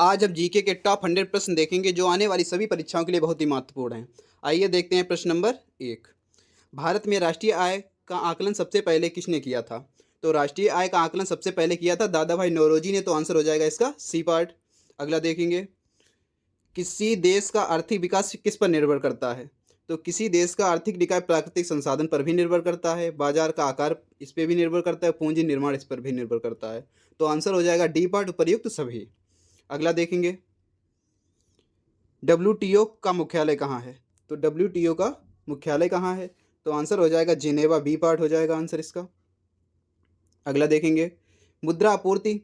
आज हम जीके के टॉप 100 प्रश्न देखेंगे जो आने वाली सभी परीक्षाओं के लिए बहुत ही महत्वपूर्ण हैं। आइए देखते हैं प्रश्न नंबर 1। भारत में राष्ट्रीय आय का आकलन सबसे पहले किसने किया था? तो राष्ट्रीय आय का आकलन सबसे पहले किया था दादा भाई नौरोजी ने, तो आंसर हो जाएगा इसका सी पार्ट। अगला देखेंगे, किसी देश का आर्थिक विकास किस पर निर्भर करता है? तो किसी देश का आर्थिक विकास प्राकृतिक संसाधन पर भी निर्भर करता है, बाजार का आकार इस पर भी निर्भर करता है, पूंजी निर्माण इस पर भी निर्भर करता है। तो आंसर हो जाएगा डी पार्ट, उपर्युक्त सभी। अगला देखेंगे, डब्ल्यूटीओ का मुख्यालय कहाँ है? तो डब्ल्यूटीओ का मुख्यालय कहाँ है? तो आंसर हो जाएगा जिनेवा, बी पार्ट हो जाएगा आंसर इसका। अगला देखेंगे, मुद्रा आपूर्ति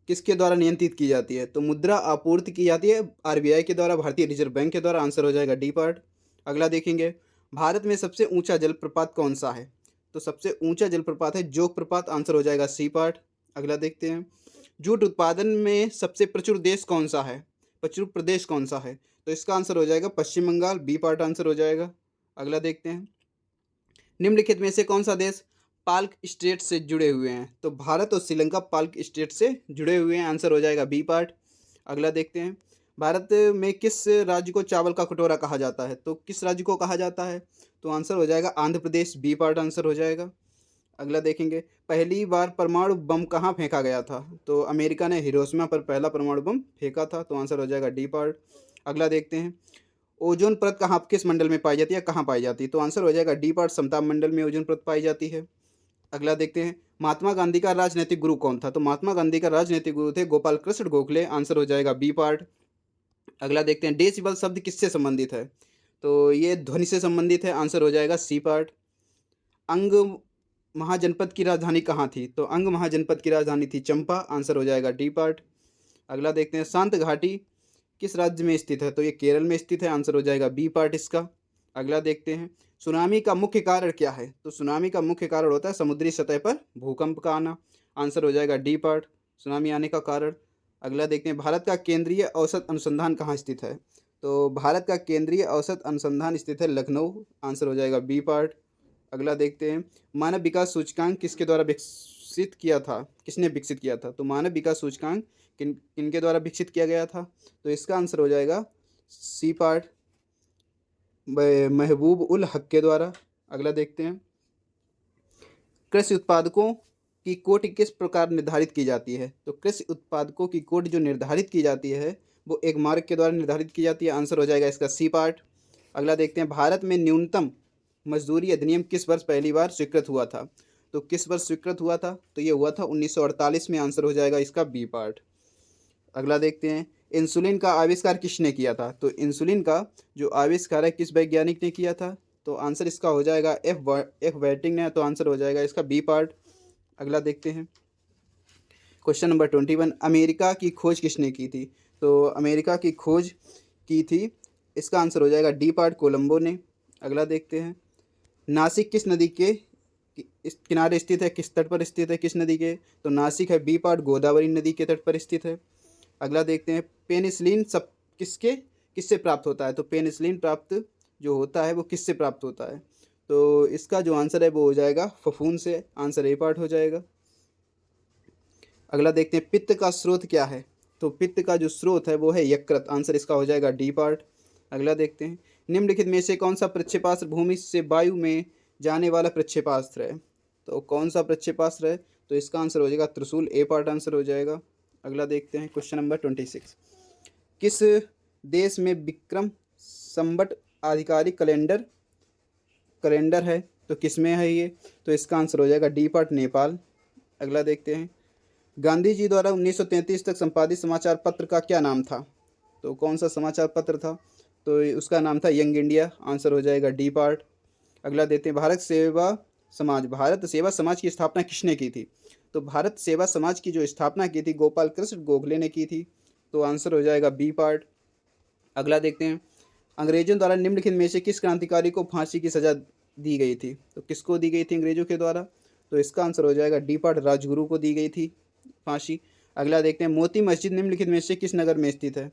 किसके द्वारा नियंत्रित की जाती है? तो मुद्रा आपूर्ति की जाती है आरबीआई के द्वारा, भारतीय रिजर्व बैंक के द्वारा। आंसर हो जाएगा डी पार्ट। अगला देखेंगे, भारत में सबसे ऊंचा जलप्रपात कौन सा है? तो सबसे ऊंचा जलप्रपात है जोग प्रपात। आंसर हो जाएगा सी पार्ट। अगला देखते हैं, जूट उत्पादन में सबसे प्रचुर देश कौन सा है? प्रचुर प्रदेश कौन सा है? तो इसका आंसर हो जाएगा पश्चिम बंगाल, बी पार्ट आंसर हो जाएगा। अगला देखते हैं, निम्नलिखित में से कौन सा देश पाल्क स्टेट से जुड़े हुए हैं? तो भारत और श्रीलंका पाल्क स्टेट से जुड़े हुए हैं। आंसर हो जाएगा बी पार्ट। अगला देखते हैं, भारत में किस राज्य को चावल का कटोरा कहा जाता है? तो किस राज्य को कहा जाता है? तो आंसर हो जाएगा Andhra Pradesh, B part answer हो जाएगा। अगला देखेंगे, पहली बार परमाणु बम कहाँ फेंका गया था? तो अमेरिका ने हिरोशिमा पर पहला परमाणु बम फेंका था। तो आंसर हो जाएगा डी पार्ट। अगला देखते हैं, ओजोन परत कहाँ किस मंडल में पाई जाती है, कहाँ पाई जाती है? तो आंसर हो जाएगा डी पार्ट, समताप मंडल में ओजोन परत पाई जाती है। अगला देखते हैं, महात्मा गांधी का राजनीतिक गुरु कौन था? तो महात्मा गांधी का राजनीतिक गुरु थे गोपाल कृष्ण गोखले। आंसर हो जाएगा बी पार्ट। अगला देखते हैं, डेसिबल शब्द किससे संबंधित है? तो ये ध्वनि से संबंधित है। आंसर हो जाएगा सी पार्ट। अंग महाजनपद की राजधानी कहाँ थी? तो अंग महाजनपद की राजधानी थी चंपा। आंसर हो जाएगा डी पार्ट। अगला देखते हैं, शांत घाटी किस राज्य में स्थित है? तो ये केरल में स्थित है। आंसर हो जाएगा बी पार्ट इसका। अगला देखते हैं, सुनामी का मुख्य कारण क्या है? तो सुनामी का मुख्य कारण होता है समुद्री सतह पर भूकंप का आना। आंसर हो जाएगा डी पार्ट, सुनामी आने का कारण। अगला देखते हैं, भारत का केंद्रीय औसत अनुसंधान कहाँ स्थित है? तो भारत का केंद्रीय औसत अनुसंधान स्थित है लखनऊ। आंसर हो जाएगा बी पार्ट। अगला देखते हैं, मानव विकास सूचकांक किसके द्वारा विकसित किया था, किसने विकसित किया था? तो मानव विकास सूचकांक किनके द्वारा विकसित किया गया था? तो इसका आंसर हो जाएगा सी पार्ट, महबूब उल हक के द्वारा। अगला देखते हैं, कृषि उत्पादकों की कोटि किस प्रकार निर्धारित की जाती है? तो कृषि उत्पादकों की कोटि जो निर्धारित की जाती है वो एक मार्ग के द्वारा निर्धारित की जाती है। आंसर हो जाएगा इसका सी पार्ट। अगला देखते हैं, भारत में न्यूनतम मजदूरी अधिनियम किस वर्ष पहली बार स्वीकृत हुआ था? तो किस वर्ष स्वीकृत हुआ था? तो ये हुआ था 1948 में। आंसर हो जाएगा इसका बी पार्ट। अगला देखते हैं, इंसुलिन का आविष्कार किसने किया था? तो इंसुलिन का जो आविष्कार है किस वैज्ञानिक ने किया था? तो आंसर इसका हो जाएगा एफ वेटिंग ने। तो आंसर हो जाएगा इसका बी पार्ट। अगला देखते हैं, क्वेश्चन नंबर 21, अमेरिका की खोज किसने की थी? तो अमेरिका की खोज की थी, इसका आंसर हो जाएगा डी पार्ट, कोलंबो ने। अगला देखते हैं, नासिक किस नदी के इस किनारे स्थित है, किस तट पर स्थित है, किस नदी के? तो नासिक है बी पार्ट, गोदावरी नदी के तट पर स्थित है। अगला देखते हैं, पेनिसिलिन सब किससे प्राप्त होता है? तो पेनिसिलिन प्राप्त जो होता है वो किससे प्राप्त होता है? तो इसका जो आंसर है वो हो जाएगा फफूंद से। आंसर ए पार्ट हो जाएगा। अगला देखते हैं, पित्त का स्रोत क्या है? तो पित्त का जो स्रोत है वो है यकृत। आंसर इसका हो जाएगा डी पार्ट। अगला देखते हैं, निम्नलिखित में से कौन सा प्रक्षेपास्त्र भूमि से वायु में जाने वाला प्रक्षेपास्त्र है? तो कौन सा प्रक्षेपास्त्र है? तो इसका आंसर हो जाएगा त्रिशूल, ए पार्ट आंसर हो जाएगा। अगला देखते हैं, क्वेश्चन नंबर 26, किस देश में विक्रम संवत आधिकारिक कैलेंडर है? तो किस में है ये? तो इसका आंसर हो जाएगा डी पार्ट, नेपाल। अगला देखते हैं, गांधी जी द्वारा 1933 तक संपादित समाचार पत्र का क्या नाम था? तो कौन सा समाचार पत्र था? तो उसका नाम था यंग इंडिया। आंसर हो जाएगा डी पार्ट। अगला देते हैं, भारत सेवा समाज की स्थापना किसने की थी? तो भारत सेवा समाज की जो स्थापना की थी गोपाल कृष्ण गोखले ने की थी। तो आंसर हो जाएगा बी पार्ट। अगला देखते हैं, अंग्रेजों द्वारा निम्नलिखित में से किस क्रांतिकारी को फांसी की सजा दी गई थी? तो किसको दी गई थी अंग्रेजों के द्वारा? तो इसका आंसर हो जाएगा डी पार्ट, राजगुरु को दी गई थी फांसी। अगला देखते हैं, मोती मस्जिद निम्नलिखित में से किस नगर में स्थित है?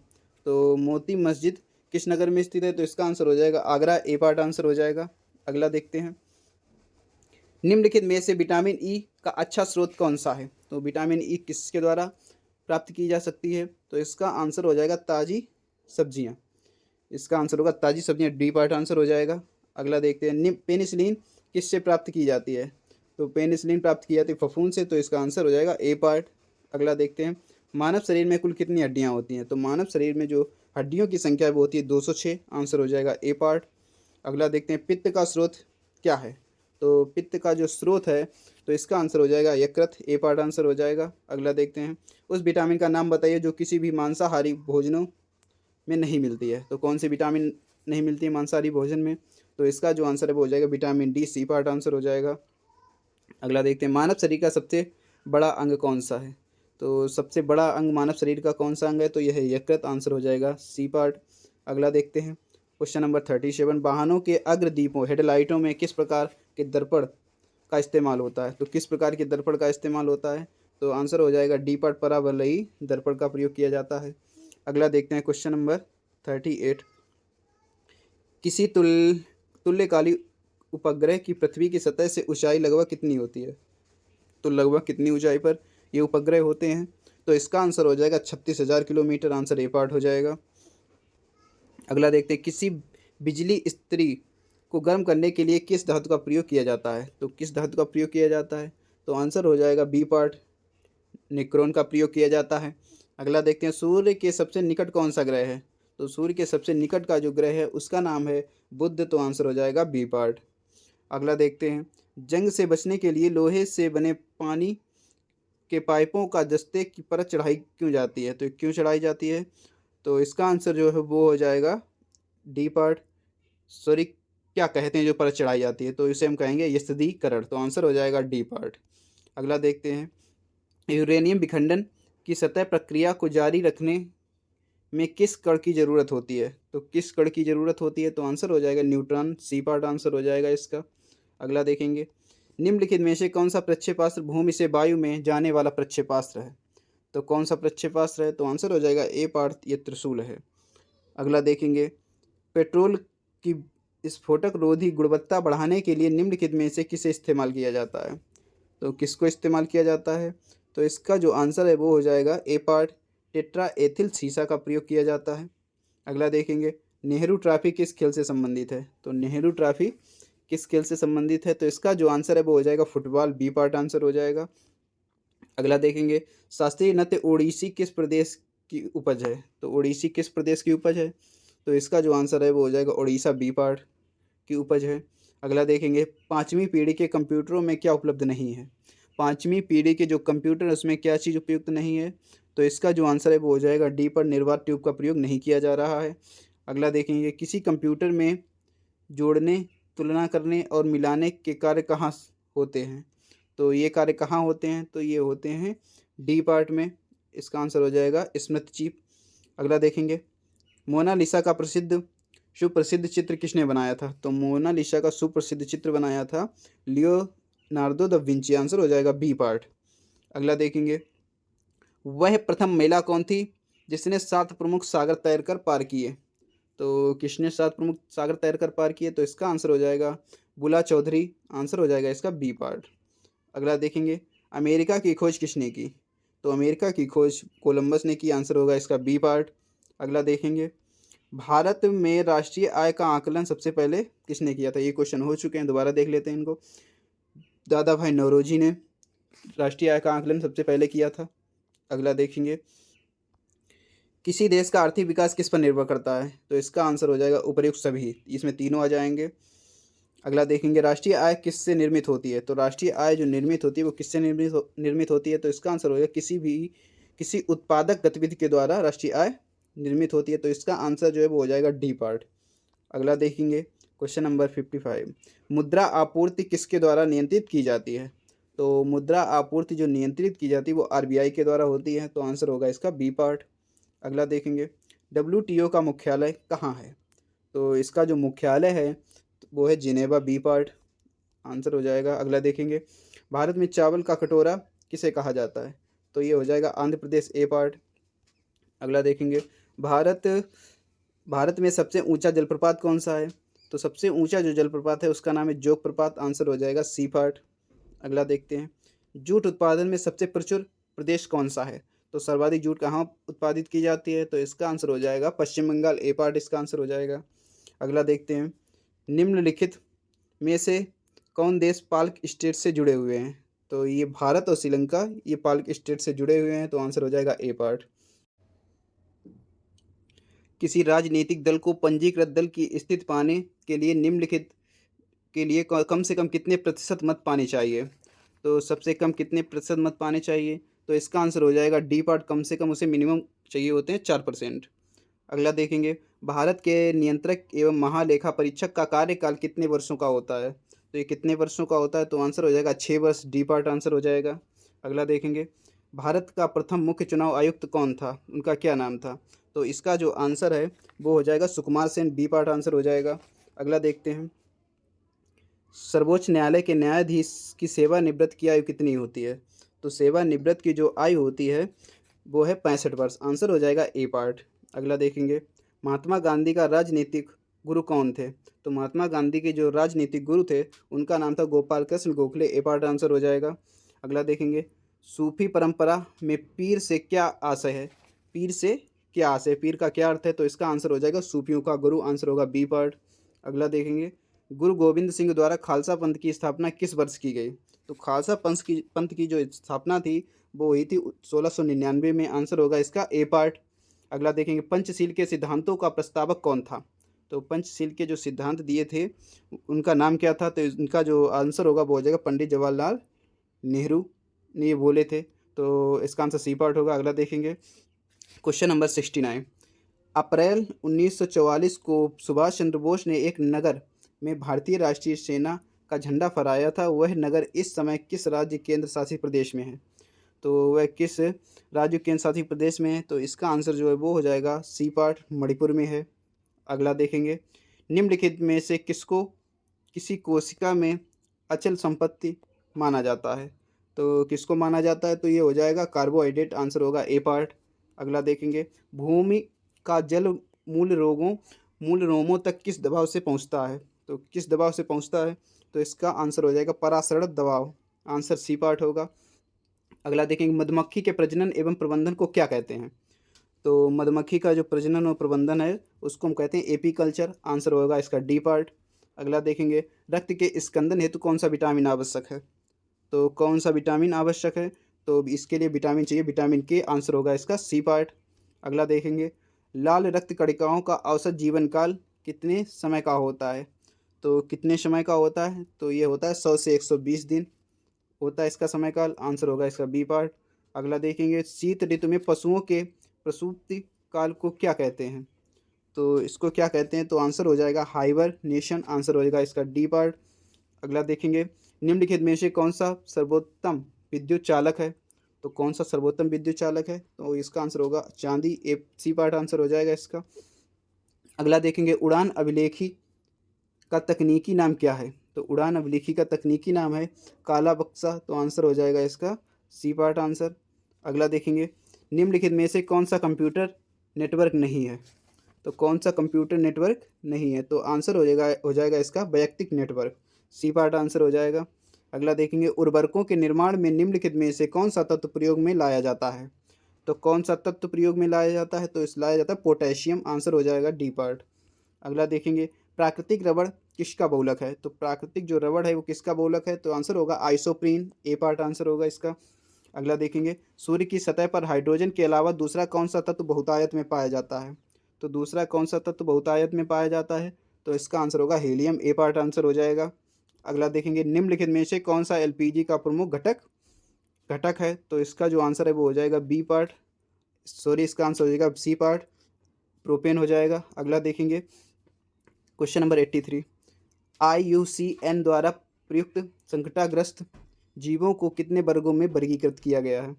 तो मोती मस्जिद किस नगर में स्थित है? तो इसका आंसर हो जाएगा आगरा, ए पार्ट आंसर हो जाएगा। अगला देखते हैं, निम्नलिखित में से विटामिन ई का अच्छा स्रोत कौन सा है? तो विटामिन ई किसके द्वारा प्राप्त की जा सकती है? तो इसका आंसर हो जाएगा ताज़ी सब्जियां। इसका आंसर होगा ताज़ी सब्जियां, डी पार्ट आंसर हो जाएगा। अगला देखते हैं, पेनिसिलिन किससे प्राप्त की जाती है? तो पेनिसिलिन प्राप्त की जाती है फफूंद से, तो इसका आंसर हो जाएगा ए पार्ट। अगला देखते हैं, मानव शरीर में कुल कितनी हड्डियां होती हैं? तो मानव शरीर में जो हड्डियों की संख्या है वो होती है 206, आंसर हो जाएगा ए पार्ट। अगला देखते हैं, पित्त का स्रोत क्या है? तो पित्त का जो स्रोत है तो इसका आंसर हो जाएगा यकृत, ए पार्ट आंसर हो जाएगा। अगला देखते हैं, उस विटामिन का नाम बताइए जो किसी भी मांसाहारी भोजनों में नहीं मिलती है। तो कौन सी विटामिन नहीं मिलती है मांसाहारी भोजन में? तो इसका जो आंसर है वो हो जाएगा vitamin D, C part answer हो जाएगा। अगला देखते हैं, मानव शरीर का सबसे बड़ा अंग कौन सा है? तो सबसे बड़ा अंग मानव शरीर का कौन सा अंग है? तो यह है यकृत, आंसर हो जाएगा सी पार्ट। अगला देखते हैं, क्वेश्चन नंबर 37, वाहनों के अग्रदीपों हेडलाइटों में किस प्रकार के दर्पण का इस्तेमाल होता है? तो किस प्रकार के दर्पण का इस्तेमाल होता है? तो आंसर हो जाएगा डी पार्ट, परावलयी दर्पण का प्रयोग किया जाता है। अगला देखते हैं, क्वेश्चन नंबर 38, किसी तुल्यकाली उपग्रह की पृथ्वी की सतह से ऊंचाई लगभग कितनी होती है? तो लगभग कितनी ऊंचाई पर ये उपग्रह होते हैं? तो इसका आंसर हो जाएगा 36,000 किलोमीटर, आंसर ए पार्ट हो जाएगा। अगला देखते हैं, किसी बिजली इस्त्री को गर्म करने के लिए किस धातु का प्रयोग किया जाता है? तो किस धातु का प्रयोग किया जाता है? तो आंसर हो जाएगा बी पार्ट, निक्रोन का प्रयोग किया जाता है। अगला देखते हैं, सूर्य के सबसे निकट कौन सा ग्रह है? तो सूर्य के सबसे निकट का जो ग्रह है उसका नाम है बुध, तो आंसर हो जाएगा बी पार्ट। अगला देखते हैं, जंग से बचने के लिए लोहे से बने पानी के पाइपों का दस्ते की परत चढ़ाई क्यों जाती है? तो क्यों चढ़ाई जाती है? तो इसका आंसर जो है वो हो जाएगा डी पार्ट, सॉरी क्या कहते हैं जो परत चढ़ाई जाती है? तो इसे हम कहेंगे यस्दीकरण, तो आंसर हो जाएगा डी पार्ट। अगला देखते हैं, यूरेनियम विखंडन की सतह प्रक्रिया को जारी रखने में किस कण की ज़रूरत होती है? तो किस कण की ज़रूरत होती है? तो आंसर हो जाएगा न्यूट्रॉन, सी पार्ट आंसर हो जाएगा इसका। अगला देखेंगे, निम्नलिखित में से कौन सा प्रक्षेपास्त्र भूमि से वायु में जाने वाला प्रक्षेपास्त्र है? तो कौन सा प्रक्षेपास्त्र है? तो आंसर हो जाएगा ए पार्ट, ये त्रिशूल है। अगला देखेंगे, पेट्रोल की स्फोटक रोधी गुणवत्ता बढ़ाने के लिए निम्नलिखित में से किसे इस्तेमाल किया जाता है? तो किसको इस्तेमाल किया जाता है? तो इसका जो आंसर है वो हो जाएगा ए पार्ट, टेट्रा एथिल सीसा का प्रयोग किया जाता है। अगला देखेंगे, नेहरू ट्रॉफी किस खेल से संबंधित है? तो नेहरू ट्रॉफी किस खेल से संबंधित है? तो इसका जो आंसर है वो हो जाएगा फुटबॉल, बी पार्ट आंसर हो जाएगा। अगला देखेंगे, शास्त्रीय नृत्य ओडिसी किस प्रदेश की उपज है? तो ओडिसी किस प्रदेश की उपज है? तो इसका जो आंसर है वो हो जाएगा उड़ीसा, बी पार्ट की उपज है। अगला देखेंगे, पाँचवीं पीढ़ी के कंप्यूटरों में क्या उपलब्ध नहीं है? पाँचवीं पीढ़ी के जो कंप्यूटर है उसमें क्या चीज़ उपयुक्त नहीं है? तो इसका जो आंसर है वो हो जाएगा डी पर, निर्वात ट्यूब का प्रयोग नहीं किया जा रहा है। अगला देखेंगे, किसी कंप्यूटर में जोड़ने, तुलना करने और मिलाने के कार्य कहाँ होते हैं? तो ये कार्य कहाँ होते हैं? तो ये होते हैं डी पार्ट में, इसका आंसर हो जाएगा स्मृति चिप। अगला देखेंगे, मोनालिसा का सुप्रसिद्ध चित्र किसने बनाया था? तो मोनालिसा का सुप्रसिद्ध चित्र बनाया था लियोनार्दो दा विंची, आंसर हो जाएगा बी पार्ट। अगला देखेंगे, वह प्रथम महिला कौन थी जिसने 7 प्रमुख सागर तैर कर पार किए? तो किसने 7 प्रमुख सागर तैर कर पार किए? तो इसका आंसर हो जाएगा बुला चौधरी, आंसर हो जाएगा इसका बी पार्ट। अगला देखेंगे, अमेरिका की खोज किसने की? तो अमेरिका की खोज कोलंबस ने की, आंसर होगा इसका बी पार्ट। अगला देखेंगे, भारत में राष्ट्रीय आय का आकलन सबसे पहले किसने किया था? ये क्वेश्चन हो चुके हैं, दोबारा देख लेते हैं इनको। दादा भाई नौरोजी ने राष्ट्रीय आय का आकलन सबसे पहले किया था। अगला देखेंगे, किसी देश का आर्थिक विकास किस पर निर्भर करता है? तो इसका आंसर हो जाएगा उपर्युक्त सभी, इसमें तीनों आ जाएंगे। अगला देखेंगे, राष्ट्रीय आय किससे निर्मित होती है? तो राष्ट्रीय आय जो निर्मित होती है वो किससे निर्मित होती है? तो इसका आंसर होगा किसी उत्पादक गतिविधि के द्वारा राष्ट्रीय आय निर्मित होती है, तो इसका आंसर जो है वो हो जाएगा डी पार्ट। अगला देखेंगे, क्वेश्चन नंबर 55, मुद्रा आपूर्ति किसके द्वारा नियंत्रित की जाती है? तो मुद्रा आपूर्ति जो नियंत्रित की जाती है वो आरबीआई के द्वारा होती है, तो आंसर होगा इसका बी पार्ट। अगला देखेंगे, डब्ल्यूटीओ का मुख्यालय कहाँ है? तो इसका जो मुख्यालय है वो है जिनेवा, बी पार्ट आंसर हो जाएगा। अगला देखेंगे, भारत में चावल का कटोरा किसे कहा जाता है? तो ये हो जाएगा आंध्र प्रदेश, ए पार्ट। अगला देखेंगे, भारत में सबसे ऊंचा जलप्रपात कौन सा है? तो सबसे ऊंचा जो जलप्रपात है उसका नाम है जोग प्रपात, आंसर हो जाएगा सी पार्ट। अगला देखते हैं, जूट उत्पादन में सबसे प्रचुर प्रदेश कौन सा है? तो सर्वाधिक जूट कहाँ उत्पादित की जाती है? तो इसका आंसर हो जाएगा पश्चिम बंगाल, ए पार्ट इसका आंसर हो जाएगा। अगला देखते हैं, निम्नलिखित में से कौन देश पाल्क स्टेट से जुड़े हुए हैं? तो ये भारत और श्रीलंका ये पाल्क स्टेट से जुड़े हुए हैं, तो आंसर हो जाएगा ए पार्ट। किसी राजनीतिक दल को पंजीकृत दल की स्थिति पाने के लिए निम्नलिखित के लिए कम से कम कितने प्रतिशत मत पाने चाहिए? तो सबसे कम कितने प्रतिशत मत पाने चाहिए? तो इसका आंसर हो जाएगा डी पार्ट, कम से कम उसे मिनिमम चाहिए होते हैं 4%। अगला देखेंगे, भारत के नियंत्रक एवं महालेखा परीक्षक का कार्यकाल कितने वर्षों का होता है? तो ये कितने वर्षों का होता है? तो आंसर हो जाएगा 6 वर्ष, डी पार्ट आंसर हो जाएगा। अगला देखेंगे, भारत का प्रथम मुख्य चुनाव आयुक्त कौन था? उनका क्या नाम था? तो इसका जो आंसर है वो हो जाएगा Sukumar Sen, B part answer हो जाएगा। अगला देखते हैं, सर्वोच्च न्यायालय के न्यायाधीश की सेवानिवृत्त की आयु कितनी होती है? तो सेवानिवृत्त की जो आयु होती है वो है 65 वर्ष, आंसर हो जाएगा ए पार्ट। अगला देखेंगे, महात्मा गांधी का राजनीतिक गुरु कौन थे? तो महात्मा गांधी के जो राजनीतिक गुरु थे उनका नाम था गोपाल कृष्ण गोखले, ए पार्ट आंसर हो जाएगा। अगला देखेंगे, सूफी परंपरा में पीर से क्या आशय है? पीर से क्या आशय, पीर का क्या अर्थ है? तो इसका आंसर हो जाएगा सूफियों का गुरु, आंसर होगा बी पार्ट। अगला देखेंगे, गुरु गोविंद सिंह द्वारा खालसा पंथ की स्थापना किस वर्ष की गई? तो खालसा पंथ की जो स्थापना थी वो हुई थी 1699 में, आंसर होगा इसका ए पार्ट। अगला देखेंगे, पंचशील के सिद्धांतों का प्रस्तावक कौन था? तो पंचशील के जो सिद्धांत दिए थे उनका नाम क्या था? तो इनका जो आंसर होगा वो हो जाएगा पंडित जवाहरलाल नेहरू ने ये बोले थे, तो इसका आंसर सी पार्ट होगा। अगला देखेंगे, क्वेश्चन नंबर 69, अप्रैल 1944 को सुभाष चंद्र बोस ने एक नगर में भारतीय राष्ट्रीय सेना का झंडा फहराया था, वह नगर इस समय किस राज्य केंद्र शासित प्रदेश में है? तो वह किस राज्य केंद्र शासित प्रदेश में है? तो इसका आंसर जो है वो हो जाएगा सी पार्ट, मणिपुर में है। अगला देखेंगे, निम्नलिखित में से किसको किसी कोशिका में अचल संपत्ति माना जाता है? तो किसको माना जाता है? तो ये हो जाएगा कार्बोहाइड्रेट, आंसर होगा ए पार्ट। अगला देखेंगे, भूमि का जल मूल रोमों तक किस दबाव से पहुंचता है? तो किस दबाव से पहुंचता है? तो इसका आंसर हो जाएगा परासरण दबाव, आंसर सी पार्ट होगा। अगला देखेंगे, मधुमक्खी के प्रजनन एवं प्रबंधन को क्या कहते हैं? तो मधुमक्खी का जो प्रजनन और प्रबंधन है उसको हम कहते हैं एपीकल्चर, आंसर होगा इसका डी पार्ट। अगला देखेंगे, रक्त के स्कंदन हेतु कौन सा विटामिन आवश्यक है? तो कौन सा विटामिन आवश्यक है? तो इसके लिए विटामिन चाहिए, विटामिन के, आंसर होगा इसका सी पार्ट। अगला देखेंगे, लाल रक्त कणिकाओं का औसत जीवन काल कितने समय का होता है? तो कितने समय का होता है? तो ये होता है 100 से 120 दिन होता है इसका समय काल, आंसर होगा इसका बी पार्ट। अगला देखेंगे, शीत ऋतु में पशुओं के प्रसूति काल को क्या कहते हैं? तो इसको क्या कहते हैं? तो आंसर हो जाएगा हाइबरनेशन, आंसर हो जाएगा इसका डी पार्ट। अगला देखेंगे, निम्नलिखित में से कौन सा सर्वोत्तम विद्युत चालक है? तो कौन सा सर्वोत्तम विद्युत चालक है? तो इसका आंसर होगा चांदी, ए सी पार्ट आंसर हो जाएगा इसका। अगला देखेंगे, उड़ान अभिलेखी का तकनीकी नाम क्या है? तो उड़ान अभिलेखी का तकनीकी नाम है काला बक्सा, तो आंसर हो जाएगा इसका सी पार्ट आंसर। अगला देखेंगे, निम्नलिखित में से कौन सा कंप्यूटर नेटवर्क नहीं है? तो कौन सा कंप्यूटर नेटवर्क नहीं है? तो आंसर हो जाएगा इसका वैयक्तिक नेटवर्क, सी पार्ट आंसर हो जाएगा। अगला देखेंगे, उर्वरकों के निर्माण में निम्नलिखित में से कौन सा तत्व प्रयोग में लाया जाता है? तो कौन सा तत्व प्रयोग में लाया जाता है? तो इस लाया जाता है पोटेशियम, आंसर हो जाएगा डी पार्ट। अगला देखेंगे, प्राकृतिक रबड़ किसका बहुलक है? तो प्राकृतिक जो रबड़ है वो किसका बहुलक है? तो आंसर होगा आइसोप्रीन, ए पार्ट आंसर होगा इसका। अगला देखेंगे, सूर्य की सतह पर हाइड्रोजन के अलावा दूसरा कौन सा तत्व बहुतायत में पाया जाता है? तो दूसरा कौन सा तत्व बहुतायत में पाया जाता है? तो इसका आंसर होगा हीलियम, ए पार्ट आंसर हो जाएगा। अगला देखेंगे, निम्नलिखित में से कौन सा एलपीजी का प्रमुख घटक है? तो इसका जो आंसर है वो हो जाएगा बी पार्ट, सॉरी इसका आंसर हो जाएगा सी पार्ट, प्रोपेन हो जाएगा। अगला देखेंगे, क्वेश्चन नंबर 83, IUCN द्वारा प्रयुक्त संकटाग्रस्त जीवों को कितने वर्गों में वर्गीकृत किया गया है?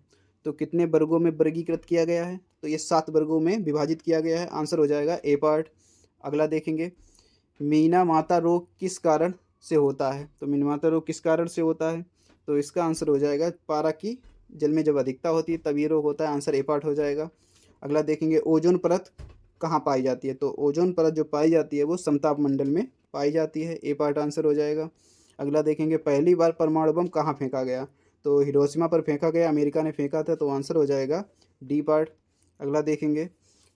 तो कितने वर्गों में वर्गीकृत किया गया है? तो ये 7 वर्गों में विभाजित किया गया है, आंसर हो जाएगा ए पार्ट। अगला देखेंगे, मीना माता रोग किस कारण से होता है? तो मीना माता रोग किस कारण से होता है? तो इसका आंसर हो जाएगा पारा की जल में जब अधिकता होती है तब ये रोग होता है, आंसर ए पार्ट हो जाएगा। अगला देखेंगे, ओजोन परत कहाँ पाई जाती है? तो ओजोन परत जो पाई जाती है वो समताप मंडल में पाई जाती है, ए पार्ट आंसर हो जाएगा। अगला देखेंगे, पहली बार परमाणु बम कहाँ फेंका गया? तो हिरोशिमा पर फेंका गया, अमेरिका ने फेंका था, तो आंसर हो जाएगा डी पार्ट। अगला देखेंगे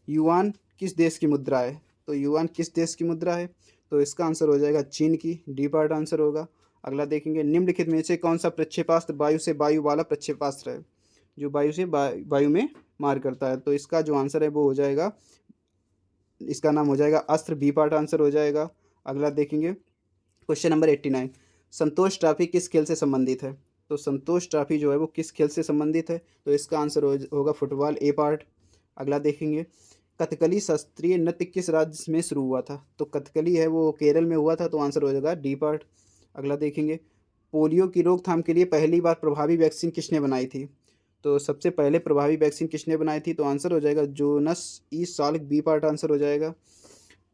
युआन किस देश की मुद्रा है, तो युआन किस देश की मुद्रा है, तो इसका आंसर हो जाएगा चीन की, डी पार्ट आंसर होगा। अगला देखेंगे निम्नलिखित में से कौन सा प्रक्षेपास्त्र वायु से वायु वाला प्रक्षेपास्त्र है, जो वायु से वायु में मार करता है, तो इसका जो आंसर है वो हो जाएगा, इसका नाम हो जाएगा अस्त्र, बी पार्ट आंसर हो जाएगा। अगला देखेंगे क्वेश्चन नंबर 89, संतोष ट्रॉफी किस खेल से संबंधित है, तो संतोष ट्रॉफी जो है वो किस खेल से संबंधित है, तो इसका आंसर होगा फुटबॉल, ए पार्ट। अगला देखेंगे कथकली शास्त्रीय नृत्य किस राज्य में शुरू हुआ था, तो कथकली है वो केरल में हुआ था, तो आंसर हो जाएगा डी पार्ट। अगला देखेंगे पोलियो की रोकथाम के लिए पहली बार प्रभावी वैक्सीन किसने बनाई थी, तो सबसे पहले प्रभावी वैक्सीन किसने बनाई थी, तो आंसर हो जाएगा Jonas E Salk, B part answer हो जाएगा।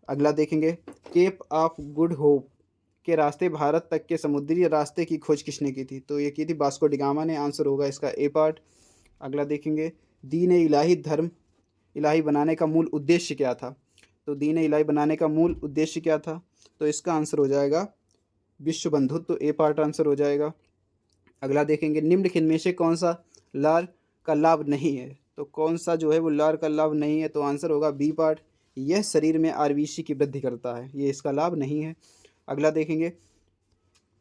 अगला देखेंगे केप ऑफ गुड होप के रास्ते भारत तक के समुद्री रास्ते की खोज किसने की थी, तो ये की थी वास्को डी गामा ने, आंसर होगा इसका ए पार्ट। अगला देखेंगे दीन इलाही धर्म इलाही बनाने का मूल उद्देश्य क्या था, तो दीन इलाही बनाने का मूल उद्देश्य क्या था, तो इसका आंसर हो जाएगा विश्व बंधुत्व, ए पार्ट आंसर हो जाएगा। अगला देखेंगे निम्नलिखित में से कौन सा लार का लाभ नहीं है, तो कौन सा जो है वो लार का लाभ नहीं है, तो आंसर होगा बी पार्ट, यह शरीर में आरबीसी की वृद्धि करता है, ये इसका लाभ नहीं है। अगला देखेंगे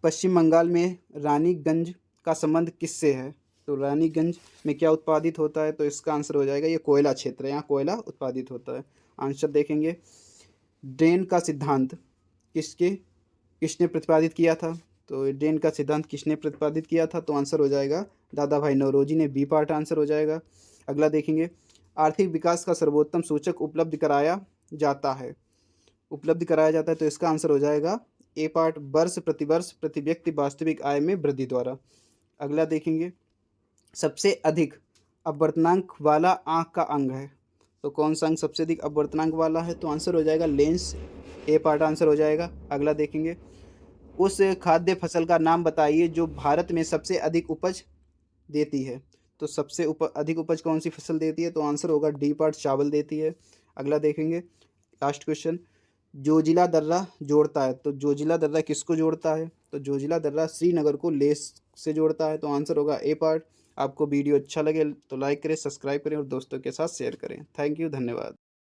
पश्चिम बंगाल में रानीगंज का संबंध किससे है, तो रानीगंज में क्या उत्पादित होता है, तो इसका आंसर हो जाएगा ये कोयला क्षेत्र है, यहाँ कोयला उत्पादित होता है। आंसर देखेंगे ड्रेन का सिद्धांत किसने प्रतिपादित किया था, तो ड्रेन का सिद्धांत किसने प्रतिपादित किया था, तो आंसर हो जाएगा दादा भाई नौरोजी ने, बी पार्ट आंसर हो जाएगा। अगला देखेंगे आर्थिक विकास का सर्वोत्तम सूचक उपलब्ध कराया जाता है, तो इसका आंसर हो जाएगा ए पार्ट, वर्ष प्रति व्यक्ति वास्तविक आय में वृद्धि द्वारा। अगला देखेंगे सबसे अधिक अपवर्तनांक वाला आँख का अंग है, तो कौन सा अंग सबसे अधिक अपवर्तनांक वाला है, तो आंसर हो जाएगा लेंस, ए पार्ट आंसर हो जाएगा। अगला देखेंगे उस खाद्य फसल का नाम बताइए जो भारत में सबसे अधिक उपज देती है, तो सबसे अधिक उपज कौन सी फसल देती है, तो आंसर होगा डी पार्ट, चावल देती है। अगला देखेंगे लास्ट क्वेश्चन जोजिला दर्रा जोड़ता है, तो जोजिला दर्रा किसको जोड़ता है, तो जोजिला दर्रा श्रीनगर को लेह से जोड़ता है, तो आंसर होगा ए पार्ट। आपको वीडियो अच्छा लगे तो लाइक करें, सब्सक्राइब करें और दोस्तों के साथ शेयर करें। थैंक यू, धन्यवाद।